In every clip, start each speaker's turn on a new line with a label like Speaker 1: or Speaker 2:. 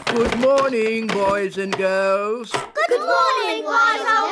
Speaker 1: Good morning, boys and girls.
Speaker 2: Good morning, Wise Old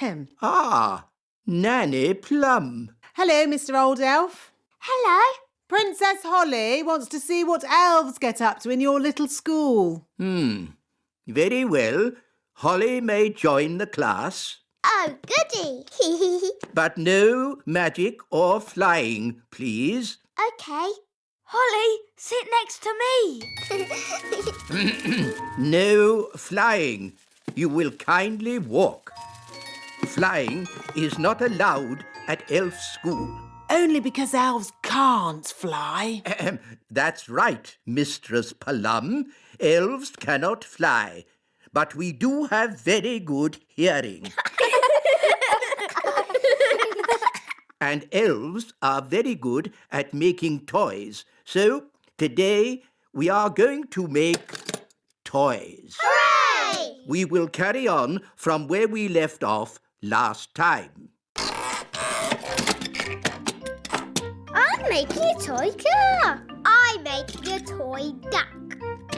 Speaker 2: Elf.
Speaker 1: Ah, Nanny Plum.
Speaker 3: Hello, Mr. Old Elf.
Speaker 2: Hello.
Speaker 3: Princess Holly wants to see what elves get up to in your little school.
Speaker 1: Very well. Holly may join the class,
Speaker 2: Oh, goody.
Speaker 1: but no magic or flying, please.
Speaker 2: OK. Holly, sit next to me.
Speaker 1: No flying. You will kindly walk. Flying is not allowed at elf school.
Speaker 3: Only because elves can't fly.
Speaker 1: That's right, Mistress Plum. Elves cannot fly, but we do have very good hearing. And elves are very good at making toys. So today we are going to make toys.
Speaker 2: Hooray!
Speaker 1: We will carry on from where we left off last time.
Speaker 2: I'm making a toy car. I'm making a toy duck.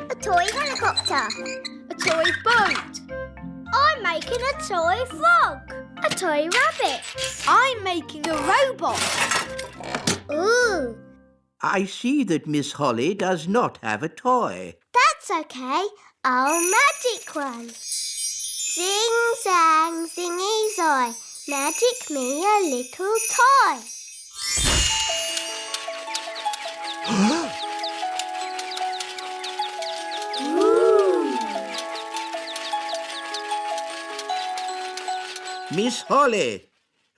Speaker 2: A toy helicopter. A toy boat. I'm making a toy frog. A toy rabbit. I'm making a robot. Ooh.
Speaker 1: I see that Miss Holly does not have a toy.
Speaker 2: That's okay. I'll magic one. Sing, sang, singy, soy. Magic me a little toy.
Speaker 1: Miss Holly,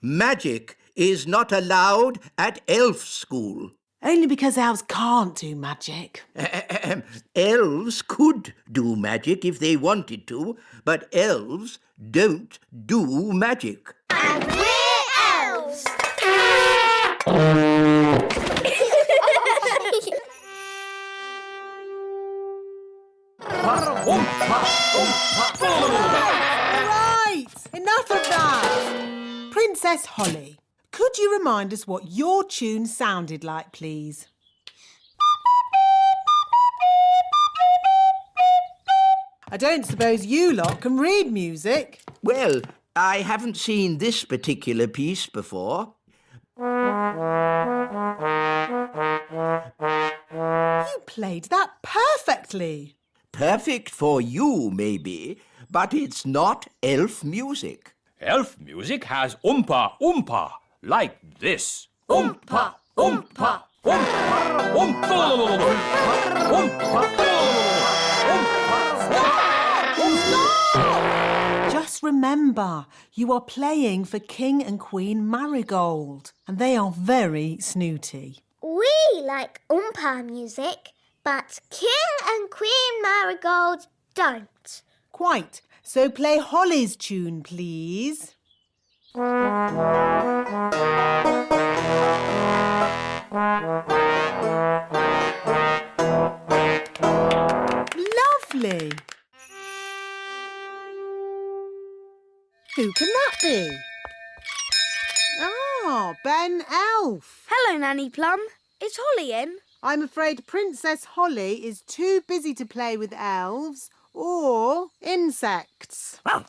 Speaker 1: magic is not allowed at elf school.
Speaker 3: Only because elves can't do magic.
Speaker 1: Elves could do magic if they wanted to, but elves don't do magic.
Speaker 2: And we're elves.
Speaker 3: Right, enough of that. Princess Holly, could you remind us what your tune sounded like, please? I don't suppose you lot can read music.
Speaker 1: Well, I haven't seen this particular piece before.
Speaker 3: You played that perfectly.
Speaker 1: Perfect for you, maybe, but it's not elf music.
Speaker 4: Elf music has oompa oompa, like this. Oompa oompa oompa oompa oompa.
Speaker 3: Just remember, you are playing for King and Queen Marigold, and they are very snooty.
Speaker 2: We like Oompa music, but King and Queen Marigold don't.
Speaker 3: Quite. So play Holly's tune, please. Lovely. Who can that be? Ah, Ben Elf.
Speaker 5: Hello, Nanny Plum. Is Holly in?
Speaker 3: I'm afraid Princess Holly is too busy to play with elves or insects.
Speaker 2: Hi,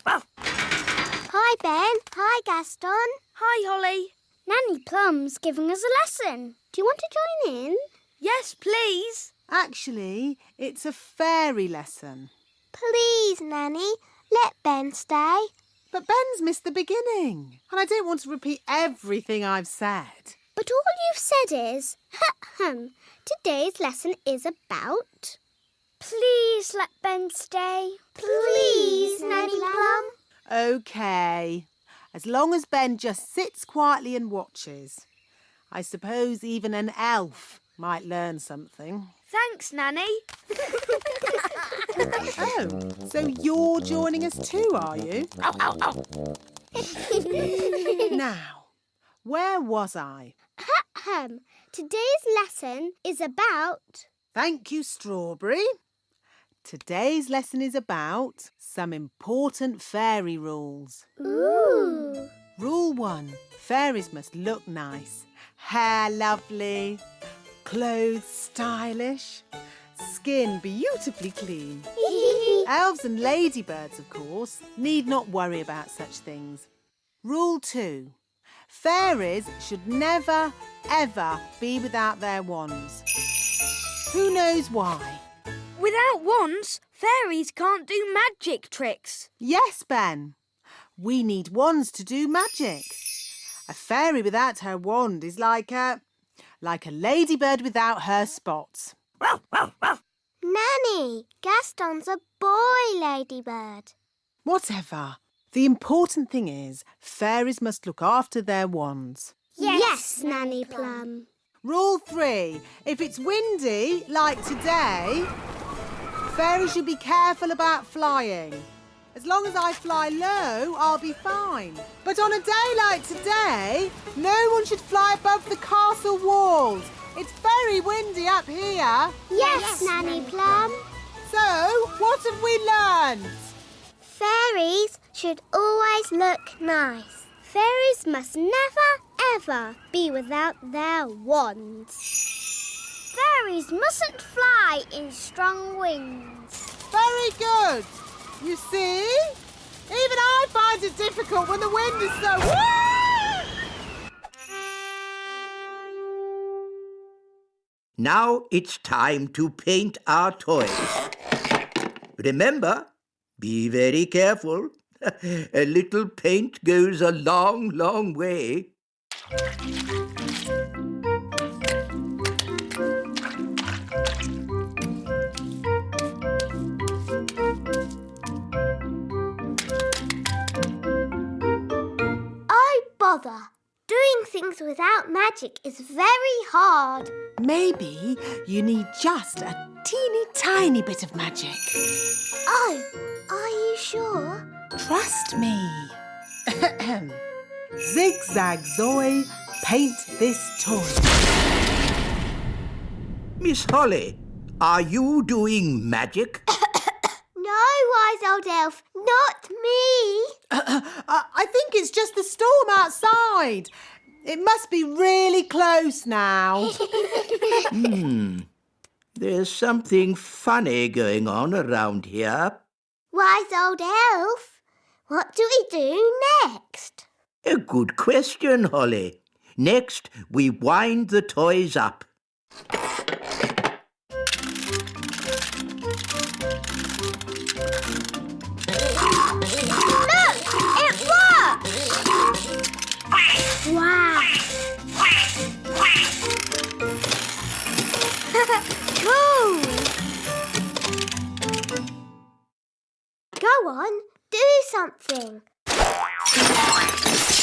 Speaker 2: Ben. Hi, Gaston.
Speaker 5: Hi, Holly.
Speaker 2: Nanny Plum's giving us a lesson. Do you want to join in?
Speaker 5: Yes, please.
Speaker 3: Actually, it's a fairy lesson.
Speaker 2: Please, Nanny, let Ben stay.
Speaker 3: But Ben's missed the beginning, and I don't want to repeat everything I've said.
Speaker 2: But all you've said is, today's lesson is about...
Speaker 5: Please let Ben stay.
Speaker 2: Please, Nanny Plum.
Speaker 3: OK. As long as Ben just sits quietly and watches. I suppose even an elf might learn something.
Speaker 5: Thanks, Nanny.
Speaker 3: Oh, so you're joining us too, are you? Now, where was I?
Speaker 2: Today's lesson is about...
Speaker 3: Thank you, Strawberry. Today's lesson is about some important fairy rules.
Speaker 2: Ooh.
Speaker 3: Rule 1. Fairies must look nice. Hair lovely, Clothes stylish. Skin beautifully clean. Elves and ladybirds, of course, need not worry about such things. Rule 2. Fairies should never, ever be without their wands. Who knows why?
Speaker 5: Without wands, fairies can't do magic tricks.
Speaker 3: Yes, Ben. We need wands to do magic. A fairy without her wand is like a ladybird without her spots.
Speaker 2: Nanny, Gaston's a boy ladybird.
Speaker 3: Whatever. The important thing is fairies must look after their wands.
Speaker 2: Yes, Nanny Plum.
Speaker 3: Rule 3. If it's windy, like today, fairies should be careful about flying. As long as I fly low, I'll be fine. But on a day like today, no one should fly above the castle walls. It's very windy up here.
Speaker 2: Yes, Nanny Plum.
Speaker 3: So, what have we learned?
Speaker 2: Fairies should always look nice. Fairies must never, ever be without their wands. Fairies mustn't fly in strong winds.
Speaker 3: Very good. You see? Even I find it difficult when the wind is so...
Speaker 1: Now it's time to paint our toys. Remember, be very careful. A little paint goes a long, long way.
Speaker 2: Oh, bother. Doing things without magic is very hard.
Speaker 3: Maybe you need just a teeny tiny bit of magic.
Speaker 2: Oh, are you sure?
Speaker 3: Trust me. Zigzag Zoe, paint this toy.
Speaker 1: Miss Holly, are you doing magic?
Speaker 2: No, wise old elf, not me.
Speaker 3: I think it's just the storm outside. It must be really close now.
Speaker 1: There's something funny going on around here.
Speaker 2: Wise old elf, what do we do next?
Speaker 1: A good question, Holly. Next, we wind the toys up.
Speaker 2: Look, it worked! Wow! Cool! Go on, do something.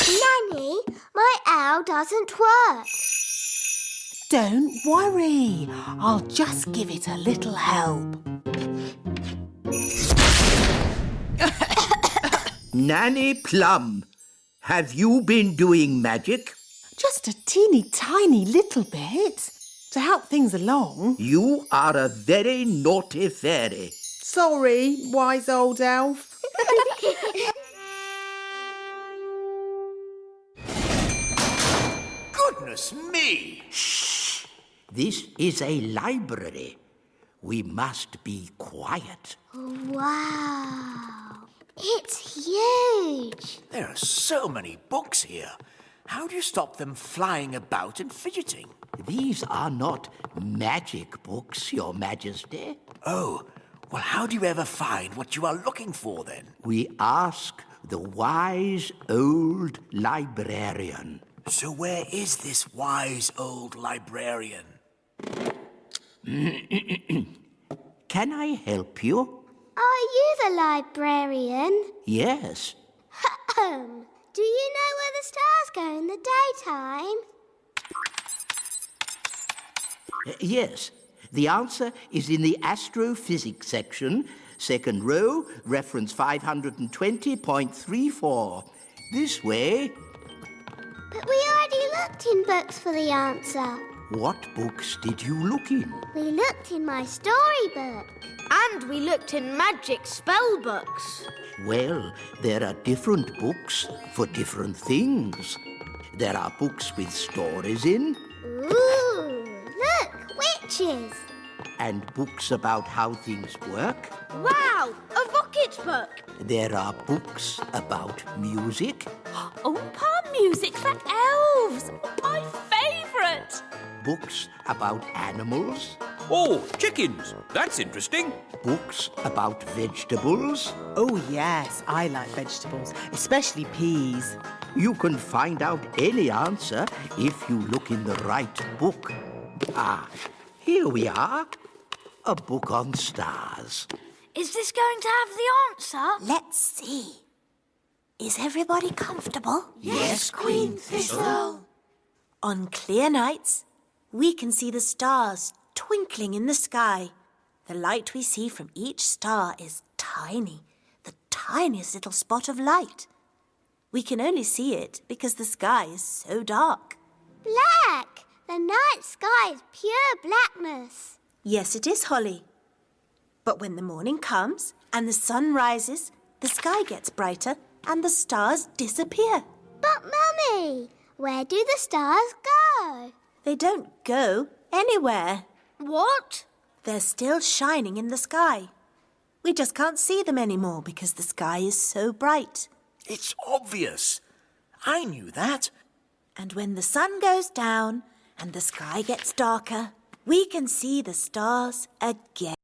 Speaker 2: Nanny, my owl doesn't work.
Speaker 3: Don't worry. I'll just give it a little help.
Speaker 1: Nanny Plum, have you been doing magic?
Speaker 3: Just a teeny tiny little bit to help things along.
Speaker 1: You are a very naughty fairy.
Speaker 3: Sorry, wise old elf.
Speaker 4: Goodness me!
Speaker 1: Shh! This is a library. We must be quiet.
Speaker 2: Wow! It's huge.
Speaker 6: There are so many books here. How do you stop them flying about and fidgeting?
Speaker 1: These are not magic books, Your Majesty.
Speaker 6: Oh, well, how do you ever find what you are looking for, then?
Speaker 1: We ask the wise old librarian.
Speaker 6: So where is this wise old librarian?
Speaker 1: Can I help you?
Speaker 2: Are you the librarian?
Speaker 1: Yes.
Speaker 2: Do you know where the stars go in the daytime?
Speaker 1: Yes. The answer is in the astrophysics section, second row, reference 520.34. This way.
Speaker 2: But we already looked in books for the answer.
Speaker 1: What books did you look in?
Speaker 2: We looked in my storybook.
Speaker 5: And we looked in magic spell books.
Speaker 1: Well, there are different books for different things. There are books with stories in.
Speaker 2: Ooh, look, watches.
Speaker 1: And books about how things work.
Speaker 2: Wow, a rocket book.
Speaker 1: There are books about music,
Speaker 7: Oompa music for elves. My favourite.
Speaker 1: books about animals,
Speaker 4: Oh, chickens. That's interesting.
Speaker 1: books about vegetables.
Speaker 3: Oh, yes, I like vegetables, especially peas.
Speaker 1: You can find out any answer if you look in the right book. Ah, here we are. A book on stars.
Speaker 5: Is this going to have the answer?
Speaker 7: Let's see. Is everybody comfortable?
Speaker 6: Yes, Queen Thistle.
Speaker 7: On clear nights, we can see the stars twinkling in the sky. The light we see from each star is tiny, the tiniest little spot of light. We can only see it because the sky is so dark.
Speaker 2: Black. The night sky is pure blackness.
Speaker 7: Yes, it is, Holly. But when the morning comes and the sun rises, the sky gets brighter and the stars disappear.
Speaker 2: But, Mummy, where do the stars go?
Speaker 7: They don't go anywhere.
Speaker 5: What?
Speaker 7: They're still shining in the sky. We just can't see them anymore because the sky is so bright.
Speaker 6: It's obvious. I knew that.
Speaker 7: And when the sun goes down and the sky gets darker, we can see the stars again.